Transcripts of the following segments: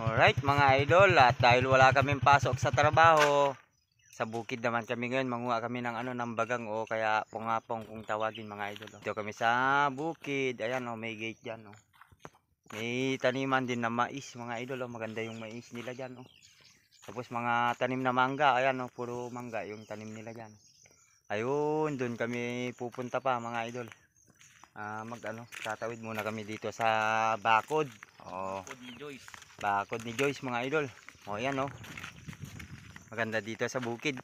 Alright mga idol, at dahil wala kaming pasok sa trabaho, sa bukid naman kami ngayon, manguha kami ng ng bagang o kaya pungapong kung tawagin mga idol. Dito kami sa bukid, ayan may gate dyan May taniman din na mais mga idol maganda yung mais nila dyan Tapos mga tanim na mangga, ayan puro mangga yung tanim nila dyan. Ayun, doon kami pupunta pa mga idol. Tatawid muna kami dito sa bakod. Bakod ni Joyce mga idol. Ayan maganda dito sa bukid.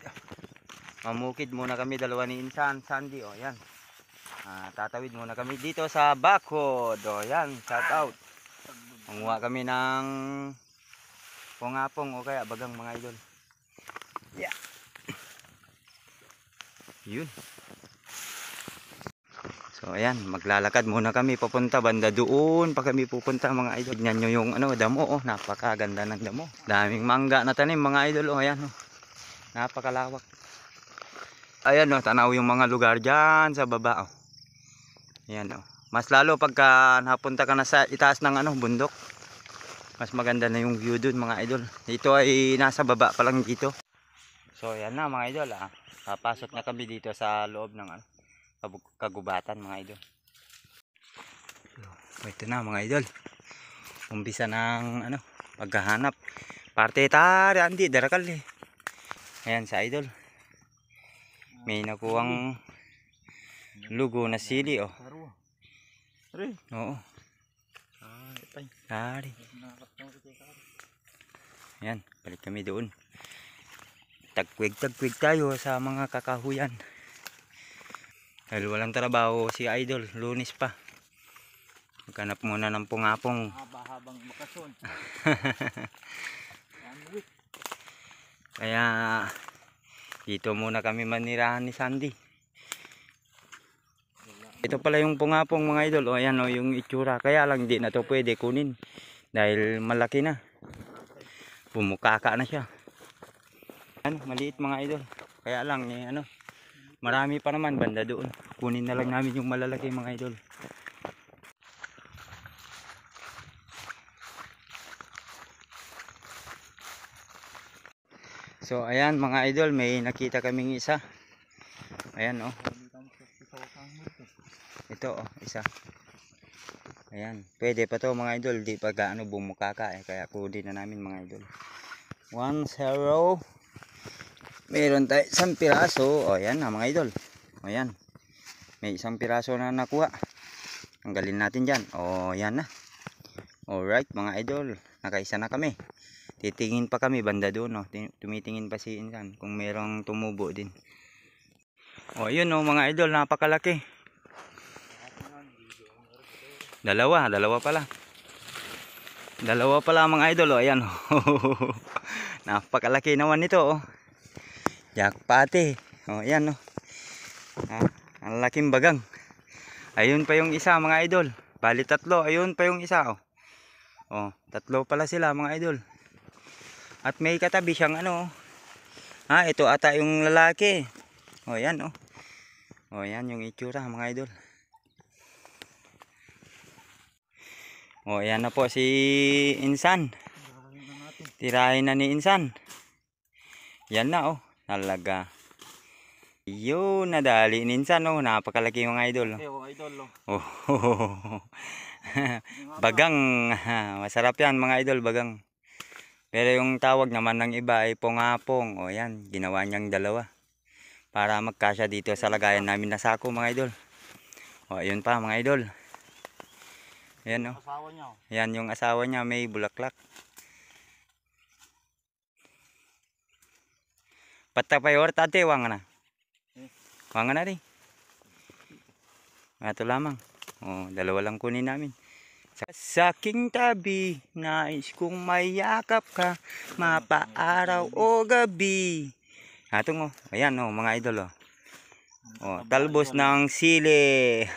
Mamukid muna kami, dalawa ni Insan, Sandy ayan. Tatawid muna kami dito sa bakod. Ayan, shout out. Manguha kami ng pungapong o kaya bagang mga idol. Yeah. Yun. So ayan, maglalakad muna kami papunta banda doon pa kami pupunta mga idol. Tignan nyo yung damo napakaganda ng damo. Daming mangga na tanim mga idol ayan napakalawak. Ayan tanaw yung mga lugar diyan sa baba Ayan Mas lalo pagka napunta ka na sa itaas ng bundok. Mas maganda na yung view doon mga idol. Dito ay nasa baba pa lang dito. So ayan na mga idol papasok na kami dito sa loob ng kagubatan mga idol. Ito na mga idol. Umpisa ng paghahanap. Parte tari andi darakal Ayan sa idol. May nakuwang lugo na sili Oo. Tari. Ayan, balik kami doon. Tagkwig tayo sa mga kakahuyan. Dahil walang trabaho si idol, Lunes pa. Maghanap muna ng pungapong. Habang bakasyon. Kaya dito muna kami manirahan ni Sandy. Ito pala yung pungapong mga idol. Ayan yung itsura. Kaya lang di na to pwede kunin. Dahil malaki na. Bumukaka na siya. Maliit mga idol. Kaya lang marami pa naman banda doon. Kunin na lang namin yung malalaki mga idol. So ayan mga idol, may nakita kaming isa. Ayan Ito isa. Ayan, pwede pa to mga idol, di pa gaano bumukaka kaya kunin na namin mga idol. 1-0. Meron tayo isang piraso. Ayan na mga idol. Ayan. May isang piraso na nakuha. Tanggalin natin dyan. Ayan na. Alright mga idol. Nakaisa na kami. Titingin pa kami banda doon Tumitingin pa si Insan kung merong tumubo din. Yun mga idol, napakalaki. Dalawa pala. Dalawa pala mga idol ayan napakalaki naman nito Jakpate. Ayan ang laking bagang. Ayun pa yung isa mga idol. Bali tatlo, ayun pa yung isa tatlo pala sila mga idol. At may katabi siyang ito ata yung lalaki. Ayan ayan yung itsura mga idol. Ayan na po si Insan. Tirahin na ni Insan. Yan na talaga. Yun, nadali ni Insan napakalaki yung idol bagang. Masarap yan mga idol, bagang. Pero yung tawag naman ng iba ay pungapong. Ayan, ginawa niyang dalawa para magkasya dito sa lagayan namin na sako mga idol. Ayun pa mga idol. Ayan Yan yung asawa niya, may bulaklak. Patapayor tate wanga na rin. Ito lamang. Dalawa lang kunin namin. Sa aking tabi, nais kong mayakap ka, mapaaraw o gabi. Ayan mga idol talbos ng sili.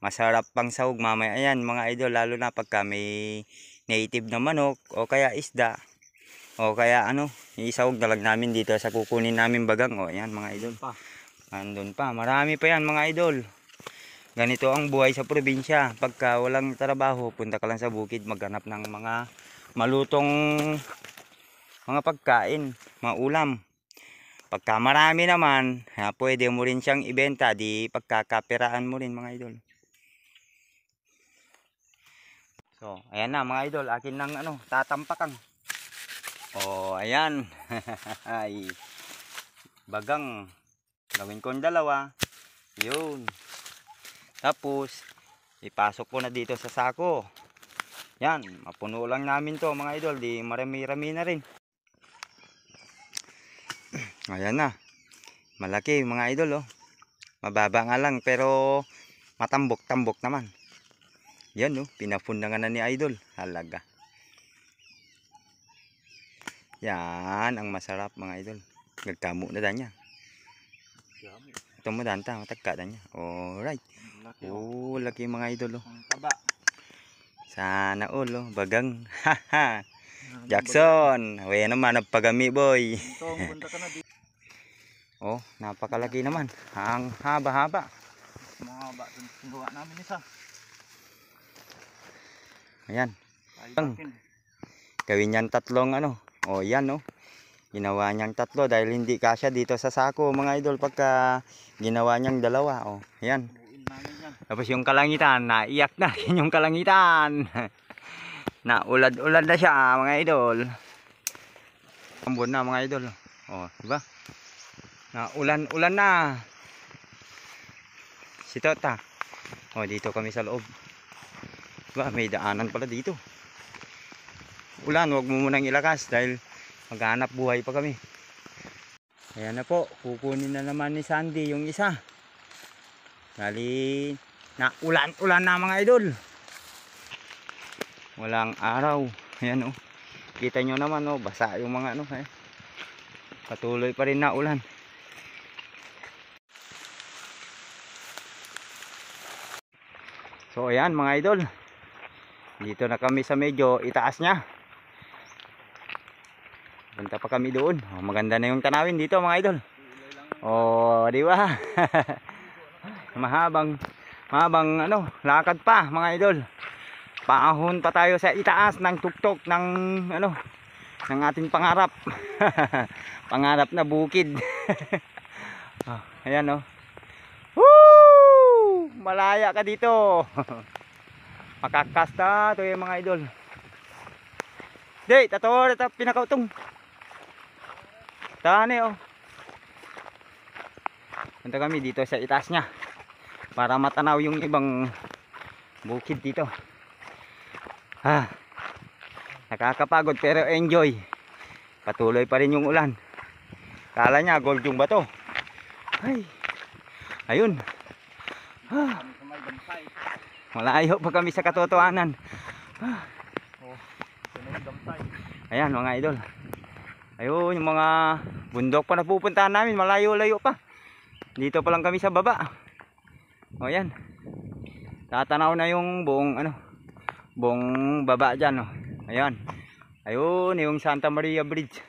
Masarap pang sahog mamaya. Ayan mga idol, lalo na pagka may native na manok o kaya isda o kaya isahog na lang namin dito sa kukunin namin bagang. Ayan mga idol. Andun pa, marami pa yan mga idol. Ganito ang buhay sa probinsya. Pagka walang trabaho, punta ka lang sa bukid, maghanap ng mga malutong mga pagkain, mga ulam. Pagka marami naman, pwede mo rin siyang ibenta, di pagkakapiraan mo rin mga idol. So, ayan na mga idol, akin ng tatampakan. Oh, ayan. Ay, bagang gawin kong dalawa. Yun. Tapos, ipasok ko na dito sa sako. Yan, mapuno lang namin to mga idol, di marami-rami na rin. Ayan na. Malaki mga idol, oh. Mababa nga lang pero matambok-tambok naman. Yan, oh, pinapundangan na ni idol. Halaga. Yan ang masarap mga idol. Gagkamo na danya. Ito mo danta, matagka danya. Alright. Oh, laki mga idol, oh. Sana all, oh. Bagang. Haha. Jackson. Uy, naman nagpagami boy. Oh, napakalaki naman. Ang haba-haba. Mahaba dun sinuha namin isa. Ayan. Gawin niyan tatlong Oh, yan, oh. Ginawa niyang tatlo dahil hindi kasya dito sa sako mga idol pagka ginawa niyang dalawa. Oh, ayan. Tapos yung kalangitan, naiyak na. Yan yung kalangitan. Naulad-ulad na siya mga idol. Ambon na mga idol. Oh, diba? Ulan-ulan na. Si Tota. Oh, dito kami sa loob. Diba, may daanan pala dito. Ulan, wag mo munang ilakas dahil maghanap buhay pa kami. Ayan na po, kukunin na naman ni Sandy yung isa. Dali na ulan-ulan na mga idol. Walang araw. Ayan, oh. Kita nyo naman, oh, basa yung mga patuloy pa rin na ulan. So ayan mga idol, dito na kami sa medyo itaas nya. Punta pa kami doon. Oh, maganda na yung tanawin dito mga idol. Oh, di ba? mahabang lakad pa mga idol. Paahon pa tayo sa itaas ng tuktok ng ng ating pangarap. Pangarap na bukid. Oh, ayan, oh. Woo! Malaya ka dito. Makakasta to yung mga idol. Dey, tato pinakautong. Tane, oh. Punta kami dito sa itaas nya para matanaw yung ibang bukid dito. Nakakapagod pero enjoy. Patuloy pa rin yung ulan. Kala nya gold yung bato. Ay. Ayun. Malayo pa kami sa katotohanan. Ayan mga idol. Ayun yung mga bundok pa na pupuntahan namin, malayo-layo pa. Dito pa lang kami sa baba. O yan. Tatanaw na yung buong buong baba diyan, oh. Ayan. Ayun yung Santa Maria Bridge.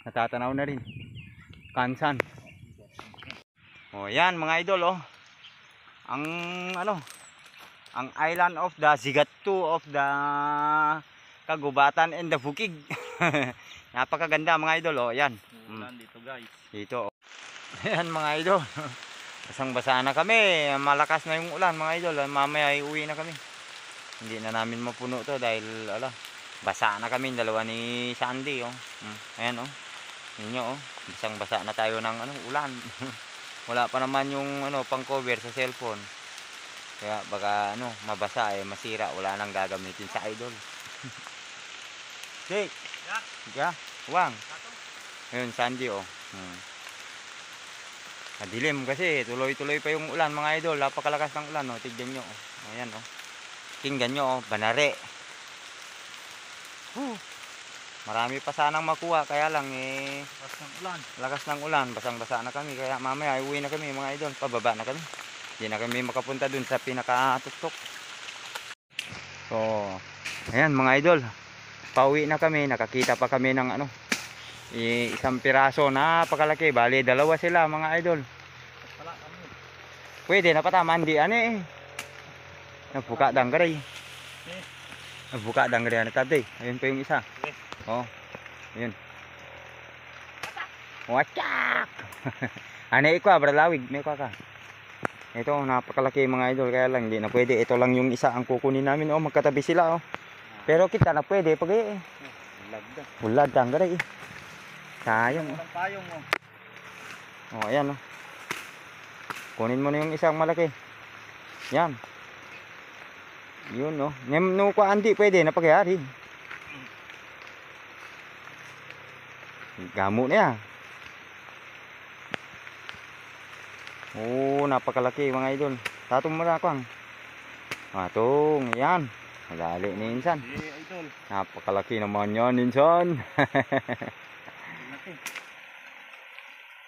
Natatanaw na rin. Kansan. O yan mga idol, oh. Ang ang island of the Sigatu of the Kagubatan and the Bukid. Napakaganda mga idol, oh. Yan. Dito guys. Dito, oh. Ayan mga idol. Basang-basa na kami. Malakas na yung ulan mga idol. Mamaya ay uwi na kami. Hindi na namin mapuno to dahil basa na kami dalawa ni Sandy, oh. Ayan, oh. Ninyo, oh. Basang-basa na tayo ng ulan. Wala pa naman yung pang-cover sa cellphone. Kaya baka mabasa masira, wala nang gagamitin sa idol. Hey. Yeah. Wang. Ayun Sandy, oh. Madilim kasi tuloy-tuloy pa yung ulan mga idol. Napakalakas ng ulan, oh. Tignan nyo, oh. Ayan, oh. Tingnan nyo, oh. Banare. Marami pa sanang makuha, kaya lang lakas ng ulan, basang-basa na kami, kaya mamaya uwi na kami mga idol, pababa na kami. Hindi na kami makapunta dun sa pinakatuktok. So, ayan mga idol, pauwi na kami, nakakita pa kami ng isang piraso, napakalaki, bali dalawa sila mga idol. Pwede na pataman di ano eh. Nagbuka danggaray. Nagbuka danggaray na tadi. Ayun pa yung isa. Okay. Oh. Ayun. Wachak. Ano iko bralawig, may ka. Ito napakalaki mga idol kaya lang hindi na pwede. Ito lang yung isa ang kukunin namin. Oh, magkatabi sila oh. Pero kita na pwede pag eh. Lagda. Ulad danggaray. Sayang. Walang payong mo. Oh, ayan oh. Kunin mo na yung isang malaki. Yan. Yun oh. No ko andi pwede na pagyari. Gamo na yan. Oh, napakalaki mga idol. Tatong mo na kwang. Atong, yan. Madali ni insan. Sige, idol. Napakalaki naman yan insan. Laki.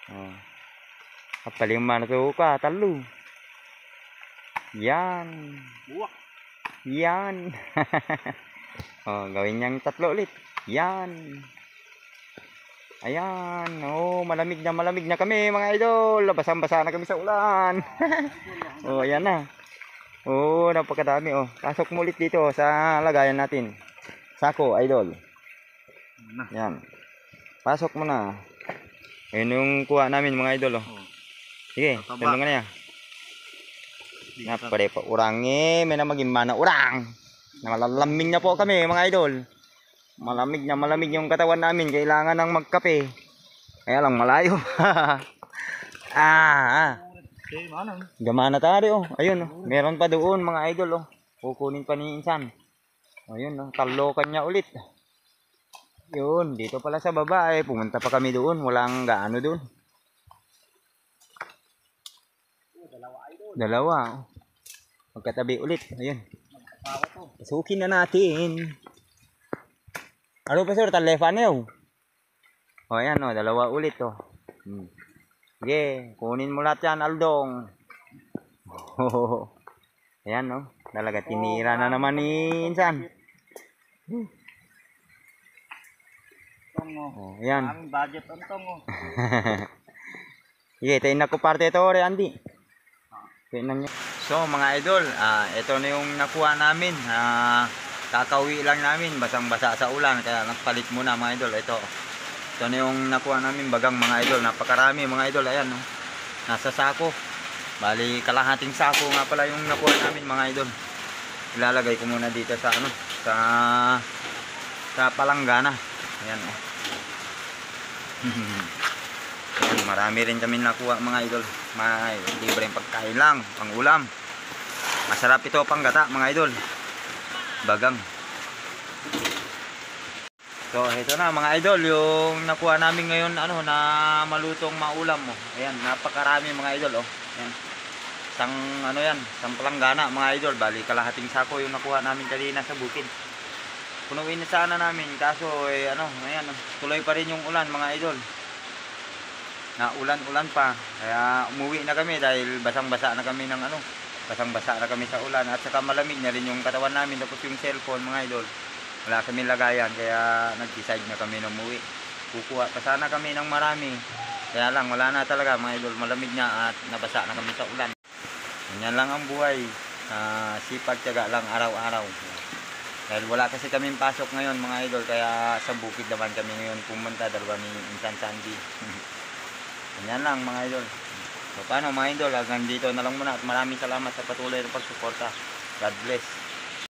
Oh. Kapaling man ito ka, talo. Yan. Buwak. Yan. Oh, gawin niyang tatlo ulit. Yan. Ayan. Oh, malamig na kami mga idol. Basang-basa na kami sa ulan. Oh, ayan na. Oh, napakadami oh. Pasok mo ulit dito sa lagayan natin. Sako, idol. Yan. Pasok mo na. Ayun yung kuha namin mga idol oh. Sige, tulungan na yan. Napare pa urangi, may na maging mana urang. Nalalamig na po kami mga idol. Malamig yung katawan namin, kailangan ng magkape. Kaya lang malayo. Okay, manang. Gamana tayo oh. Ayun oh. Meron pa doon mga idol oh. Kukunin pa ni insan. Ayun oh, talokan niya ulit. Yun, dito pala sa baba eh. Pumunta pa kami doon, walang gaano doon. Dalawa. Magkatabi ulit. Ayun. Pasukin na natin. Ano pa sir? Telefaneo. O ayan o. Dalawa ulit o. Sige. Kunin mo lahat yan Aldong. Ayan o. Talaga tinira na naman ni insan. Oh, ayan. aming budget untong oh. Sige. Tayo na ko parte ito ore Andy. So mga idol, ito na yung nakuha namin. Kakauwi lang namin, basang-basa sa ulan, kaya nagpalit muna mga idol. Ito na yung nakuha namin bagang mga idol. Napakarami mga idol, ayan no? Nasa sako. Bali kalahating sako nga pala yung nakuha namin mga idol. Ilalagay ko muna dito sa ano, sa palanggana. Ayan oh. Ayan, marami rin kami nakuha mga idol. May libreng pagkain lang, pang ulam. Masarap ito pang gata mga idol. Bagang. So ito na mga idol, yung nakuha namin ngayon ano na malutong maulam mo. Ayan, napakarami mga idol oh. Ayan. Isang ano yan, isang palanggana mga idol. Bali kalahating sako yung nakuha namin kanina sa bukid. Punuin na sana namin kaso eh ano, ayan oh, tuloy pa rin yung ulan mga idol. Na ulan-ulan pa. Kaya umuwi na kami dahil basang-basa na kami ng ano, basang-basa na kami sa ulan at saka malamig na rin yung katawan namin. Tapos yung cellphone mga idol, wala kami lagayan kaya nag-decide na kami na umuwi. Kukuha pa sana kami ng marami. Kaya lang wala na talaga mga idol, malamig na at nabasa na kami sa ulan. Ganyan lang ang buhay. Sipag tiyaga lang araw-araw. Dahil wala kasi kaming pasok ngayon mga idol, kaya sa bukid naman kami ngayon pumunta, dalawa ni Insan Sandy. Ganyan lang mga idol. So paano mga idol, hanggang dito na lang muna at maraming salamat sa patuloy na pagsuporta. God bless.